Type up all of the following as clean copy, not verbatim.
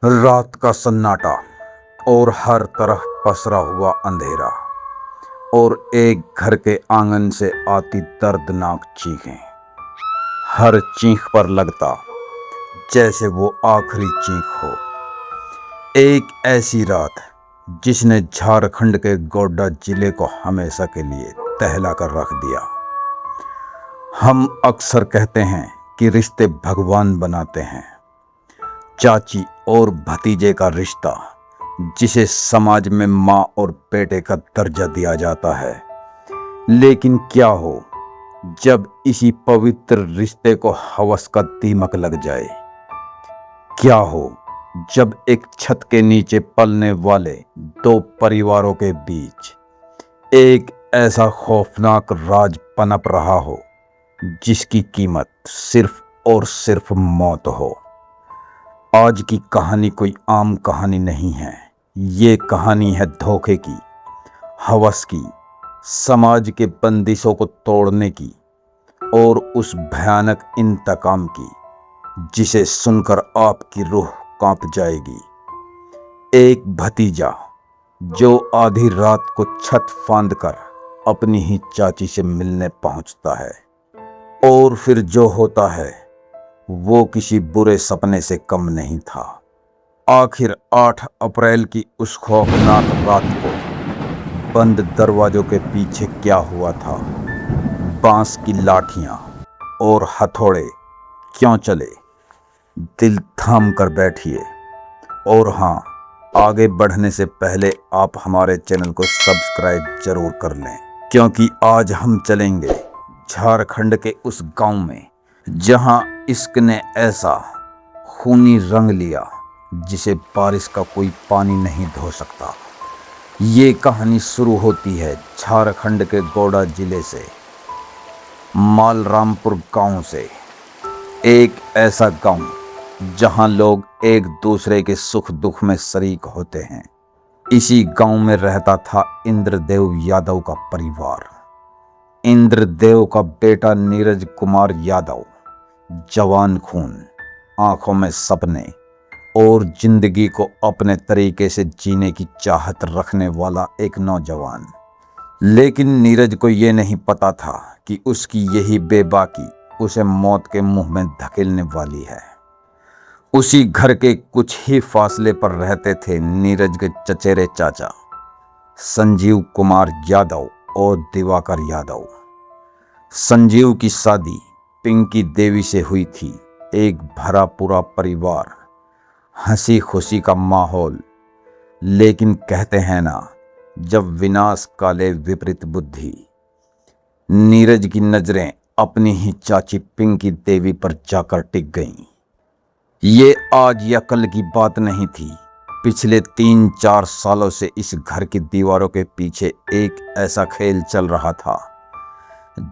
रात का सन्नाटा और हर तरफ पसरा हुआ अंधेरा और एक घर के आंगन से आती दर्दनाक चीखें। हर चीख पर लगता जैसे वो आखिरी चीख हो। एक ऐसी रात जिसने झारखंड के गोड्डा जिले को हमेशा के लिए दहला कर रख दिया। हम अक्सर कहते हैं कि रिश्ते भगवान बनाते हैं। चाची और भतीजे का रिश्ता, जिसे समाज में माँ और बेटे का दर्जा दिया जाता है, लेकिन क्या हो जब इसी पवित्र रिश्ते को हवस का दीमक लग जाए? क्या हो जब एक छत के नीचे पलने वाले दो परिवारों के बीच एक ऐसा खौफनाक राज पनप रहा हो जिसकी कीमत सिर्फ और सिर्फ मौत हो? आज की कहानी कोई आम कहानी नहीं है। ये कहानी है धोखे की, हवस की, समाज के बंदिशों को तोड़ने की और उस भयानक इंतकाम की जिसे सुनकर आपकी रूह कांप जाएगी। एक भतीजा जो आधी रात को छत फांद कर अपनी ही चाची से मिलने पहुंचता है, और फिर जो होता है वो किसी बुरे सपने से कम नहीं था। आखिर 8 अप्रैल की उस खौफनाक रात को बंद दरवाजों के पीछे क्या हुआ था? बांस की लाठियां और हथौड़े क्यों चले? दिल थाम कर बैठिए, और हाँ, आगे बढ़ने से पहले आप हमारे चैनल को सब्सक्राइब जरूर कर लें, क्योंकि आज हम चलेंगे झारखंड के उस गांव में जहां इश्क ने ऐसा खूनी रंग लिया जिसे बारिश का कोई पानी नहीं धो सकता। ये कहानी शुरू होती है झारखंड के गोड्डा जिले से, मालरामपुर गांव से। एक ऐसा गांव जहां लोग एक दूसरे के सुख दुख में शरीक होते हैं। इसी गांव में रहता था इंद्रदेव यादव का परिवार। इंद्रदेव का बेटा नीरज कुमार यादव जवान खून, आंखों में सपने और जिंदगी को अपने तरीके से जीने की चाहत रखने वाला एक नौजवान। लेकिन नीरज को ये नहीं पता था कि उसकी यही बेबाकी उसे मौत के मुंह में धकेलने वाली है। उसी घर के कुछ ही फासले पर रहते थे नीरज के चचेरे चाचा संजीव कुमार यादव और दिवाकर यादव। संजीव की शादी पिंकी देवी से हुई थी। एक भरा पूरा परिवार, हंसी खुशी का माहौल। लेकिन कहते हैं ना, जब विनाश काले विपरीत बुद्धि। नीरज की नजरें अपनी ही चाची पिंकी देवी पर जाकर टिक गईं। ये आज या कल की बात नहीं थी। पिछले 3-4 सालों से इस घर की दीवारों के पीछे एक ऐसा खेल चल रहा था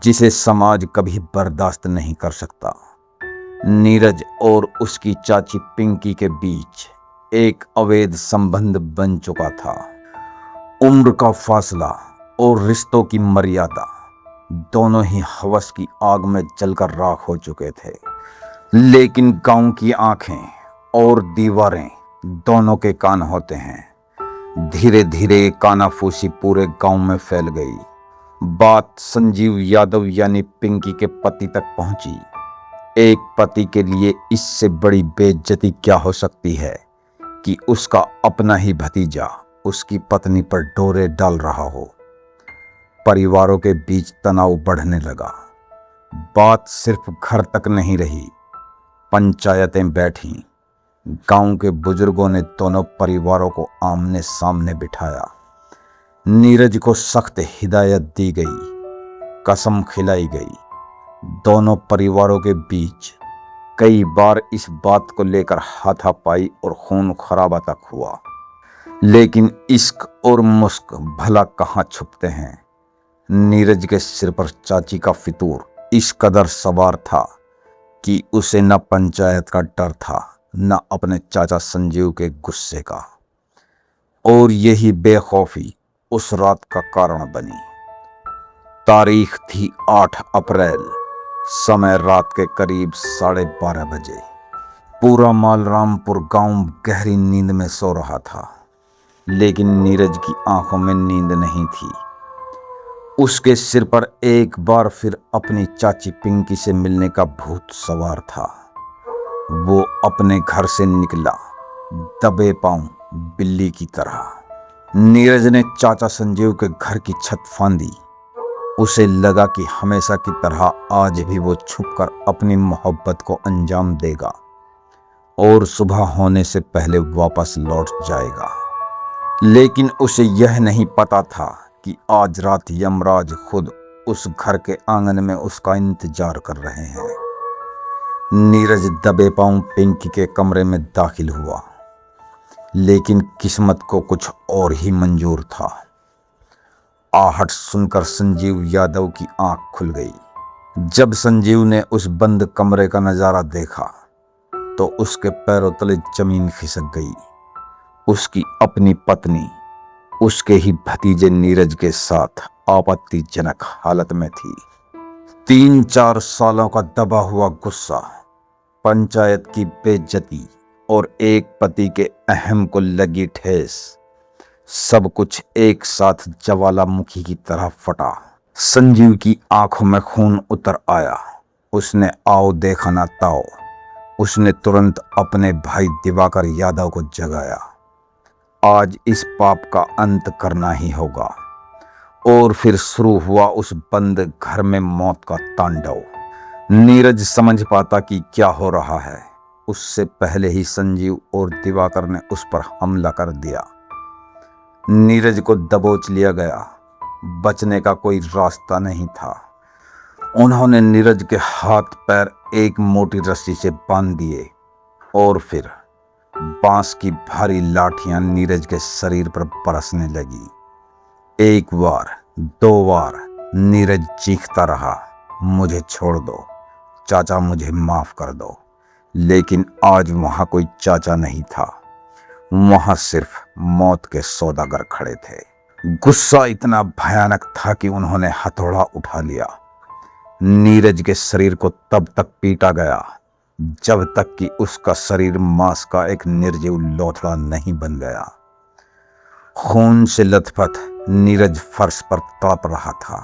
जिसे समाज कभी बर्दाश्त नहीं कर सकता। नीरज और उसकी चाची पिंकी के बीच एक अवैध संबंध बन चुका था। उम्र का फासला और रिश्तों की मर्यादा दोनों ही हवस की आग में जलकर राख हो चुके थे। लेकिन गांव की आंखें और दीवारें दोनों के कान होते हैं। धीरे धीरे कानाफूसी पूरे गांव में फैल गई। बात संजीव यादव यानी पिंकी के पति तक पहुंची। एक पति के लिए इससे बड़ी बेइज्जती क्या हो सकती है कि उसका अपना ही भतीजा उसकी पत्नी पर डोरे डाल रहा हो। परिवारों के बीच तनाव बढ़ने लगा। बात सिर्फ घर तक नहीं रही, पंचायतें बैठी। गांव के बुजुर्गों ने दोनों परिवारों को आमने सामने बिठाया। नीरज को सख्त हिदायत दी गई, कसम खिलाई गई। दोनों परिवारों के बीच कई बार इस बात को लेकर हाथापाई और खून खराबा तक हुआ। लेकिन इश्क और मुश्क भला कहाँ छुपते हैं। नीरज के सिर पर चाची का फितूर इस कदर सवार था कि उसे न पंचायत का डर था, न अपने चाचा संजीव के गुस्से का। और यही बेखौफी उस रात का कारण बनी। तारीख थी 8 अप्रैल, समय रात के करीब 12:30 बजे। पूरा मालरामपुर गांव गहरी नींद में सो रहा था, लेकिन नीरज की आंखों में नींद नहीं थी। उसके सिर पर एक बार फिर अपनी चाची पिंकी से मिलने का भूत सवार था। वो अपने घर से निकला, दबे पांव बिल्ली की तरह। नीरज ने चाचा संजीव के घर की छत फांदी। उसे लगा कि हमेशा की तरह आज भी वो छुपकर अपनी मोहब्बत को अंजाम देगा और सुबह होने से पहले वापस लौट जाएगा। लेकिन उसे यह नहीं पता था कि आज रात यमराज खुद उस घर के आंगन में उसका इंतजार कर रहे हैं। नीरज दबे पांव पिंकी के कमरे में दाखिल हुआ, लेकिन किस्मत को कुछ और ही मंजूर था। आहट सुनकर संजीव यादव की आंख खुल गई। जब संजीव ने उस बंद कमरे का नजारा देखा तो उसके पैरों तले जमीन खिसक गई। उसकी अपनी पत्नी उसके ही भतीजे नीरज के साथ आपत्तिजनक हालत में थी। 3-4 सालों का दबा हुआ गुस्सा, पंचायत की बेइज्जती और एक पति के अहम को लगी ठेस, सब कुछ एक साथ ज्वालामुखी की तरह फटा। संजीव की आंखों में खून उतर आया। उसने आओ देखा ना ताओ। उसने तुरंत अपने भाई दिवाकर यादव को जगाया। आज इस पाप का अंत करना ही होगा। और फिर शुरू हुआ उस बंद घर में मौत का तांडव। नीरज समझ पाता कि क्या हो रहा है उससे पहले ही संजीव और दिवाकर ने उस पर हमला कर दिया। नीरज को दबोच लिया गया। बचने का कोई रास्ता नहीं था। उन्होंने नीरज के हाथ पैर एक मोटी रस्सी से बांध दिए और फिर बांस की भारी लाठियां नीरज के शरीर पर बरसने लगी। 1 बार 2 बार नीरज चीखता रहा, मुझे छोड़ दो चाचा, मुझे माफ कर दो। लेकिन आज वहां कोई चाचा नहीं था। वहां सिर्फ मौत के सौदागर खड़े थे। गुस्सा इतना भयानक था कि उन्होंने हथौड़ा उठा लिया। नीरज के शरीर को तब तक पीटा गया जब तक कि उसका शरीर मांस का एक निर्जीव लोथड़ा नहीं बन गया। खून से लथपथ नीरज फर्श पर तड़प रहा था।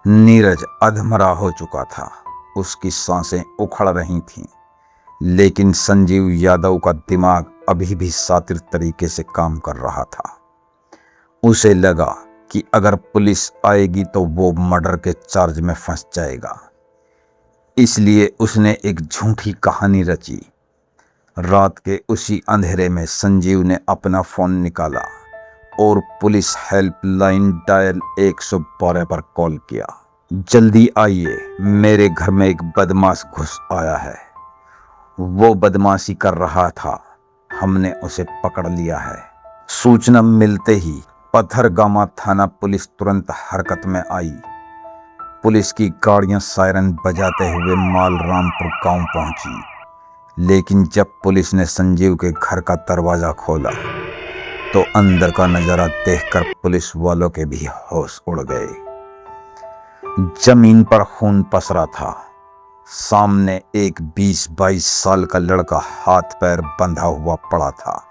नीरज अधमरा हो चुका था। उसकी सांसें उखड़ रही थीं। लेकिन संजीव यादव का दिमाग अभी भी शातिर तरीके से काम कर रहा था। उसे लगा कि अगर पुलिस आएगी तो वो मर्डर के चार्ज में फंस जाएगा। इसलिए उसने एक झूठी कहानी रची। रात के उसी अंधेरे में संजीव ने अपना फोन निकाला और पुलिस हेल्पलाइन डायल 112 पर कॉल किया। जल्दी आइए, मेरे घर में एक बदमाश घुस आया है। वो बदमाशी कर रहा था, हमने उसे पकड़ लिया है। सूचना मिलते ही पत्थरगामा थाना पुलिस तुरंत हरकत में आई। पुलिस की गाड़ियां सायरन बजाते हुए मालरामपुर गांव पहुंची। लेकिन जब पुलिस ने संजीव के घर का दरवाजा खोला तो अंदर का नजारा देखकर पुलिस वालों के भी होश उड़ गए। जमीन पर खून पसरा था। सामने एक 20-22 साल का लड़का हाथ पैर बंधा हुआ पड़ा था।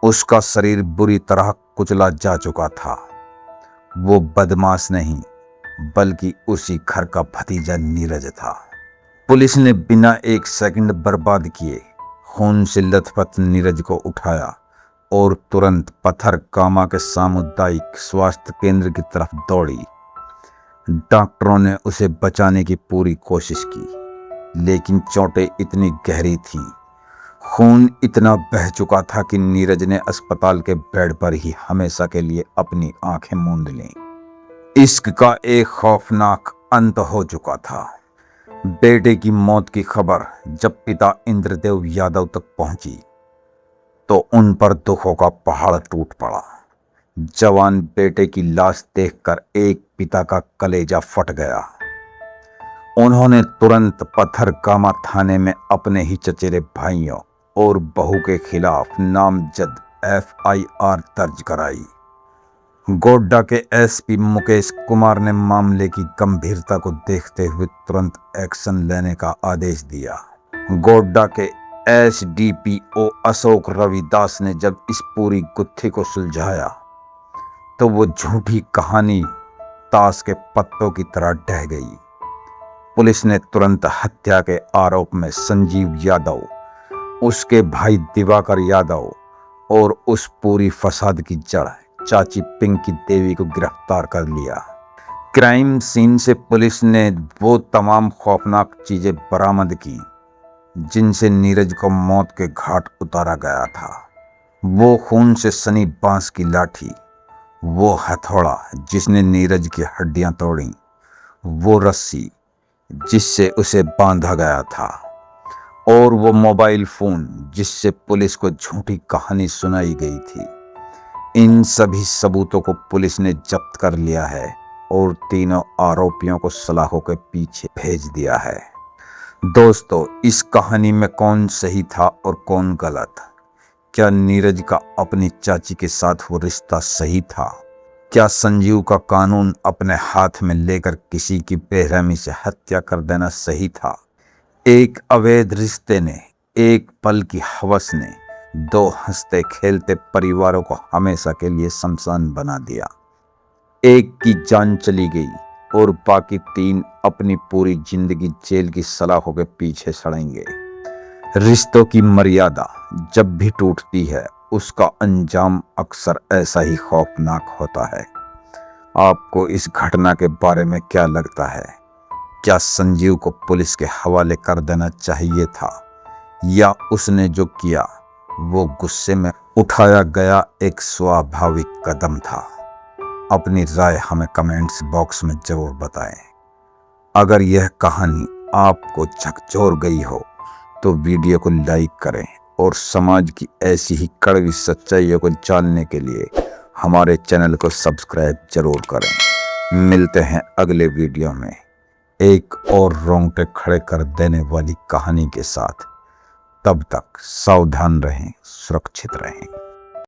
उसका शरीर बुरी तरह कुचला जा चुका था। वो बदमाश नहीं बल्कि उसी घर का भतीजा नीरज था। पुलिस ने बिना एक सेकंड बर्बाद किए खून से लथपथ नीरज को उठाया और तुरंत पत्थरगामा के सामुदायिक स्वास्थ्य केंद्र की तरफ दौड़ी। डॉक्टरों ने उसे बचाने की पूरी कोशिश की, लेकिन चोटें इतनी गहरी थीं, खून इतना बह चुका था कि नीरज ने अस्पताल के बेड पर ही हमेशा के लिए अपनी आंखें मूंद लीं। इश्क का एक खौफनाक अंत हो चुका था। बेटे की मौत की खबर जब पिता इंद्रदेव यादव तक पहुंची तो उन पर दुखों का पहाड़ टूट पड़ा। जवान बेटे की लाश देखकर एक पिता का कलेजा फट गया। उन्होंने तुरंत पत्थरगामा थाने में अपने ही चचेरे भाइयों और बहू के खिलाफ नामजद FIR दर्ज कराई। गोड्डा के SP मुकेश कुमार ने मामले की गंभीरता को देखते हुए तुरंत एक्शन लेने का आदेश दिया। गोड्डा के एसडीपीओ अशोक रविदास ने जब इस पूरी गुत्थी को सुलझाया तो वो झूठी कहानी ताश के पत्तों की तरह ढह गई। पुलिस ने तुरंत हत्या के आरोप में संजीव यादव, उसके भाई दिवाकर यादव और उस पूरी फसाद की जड़ चाची पिंकी देवी को गिरफ्तार कर लिया। क्राइम सीन से पुलिस ने वो तमाम खौफनाक चीजें बरामद की जिनसे नीरज को मौत के घाट उतारा गया था। वो खून से सनी बांस की लाठी, वो हथौड़ा जिसने नीरज की हड्डियां तोड़ी, वो रस्सी जिससे उसे बांधा गया था, और वो मोबाइल फोन जिससे पुलिस को झूठी कहानी सुनाई गई थी। इन सभी सबूतों को पुलिस ने जब्त कर लिया है और तीनों आरोपियों को सलाखों के पीछे भेज दिया है। दोस्तों, इस कहानी में कौन सही था और कौन गलत? क्या नीरज का अपनी चाची के साथ वो रिश्ता सही था? क्या संजीव का कानून अपने हाथ में लेकर किसी की बेरहमी से हत्या कर देना सही था? एक अवैध रिश्ते ने, एक पल की हवस ने दो हंसते खेलते परिवारों को हमेशा के लिए शमशान बना दिया। एक की जान चली गई और बाकी तीन अपनी पूरी जिंदगी जेल की सलाखों के पीछे सड़ेंगे। रिश्तों की मर्यादा जब भी टूटती है उसका अंजाम अक्सर ऐसा ही खौफनाक होता है। आपको इस घटना के बारे में क्या लगता है? क्या संजीव को पुलिस के हवाले कर देना चाहिए था, या उसने जो किया वो गुस्से में उठाया गया एक स्वाभाविक कदम था? अपनी राय हमें कमेंट्स बॉक्स में जरूर बताएं। अगर यह कहानी आपको झकझोर गई हो तो वीडियो को लाइक करें और समाज की ऐसी ही कड़वी सच्चाइयों को जानने के लिए हमारे चैनल को सब्सक्राइब जरूर करें। मिलते हैं अगले वीडियो में एक और रोंगटे खड़े कर देने वाली कहानी के साथ। तब तक सावधान रहें, सुरक्षित रहें।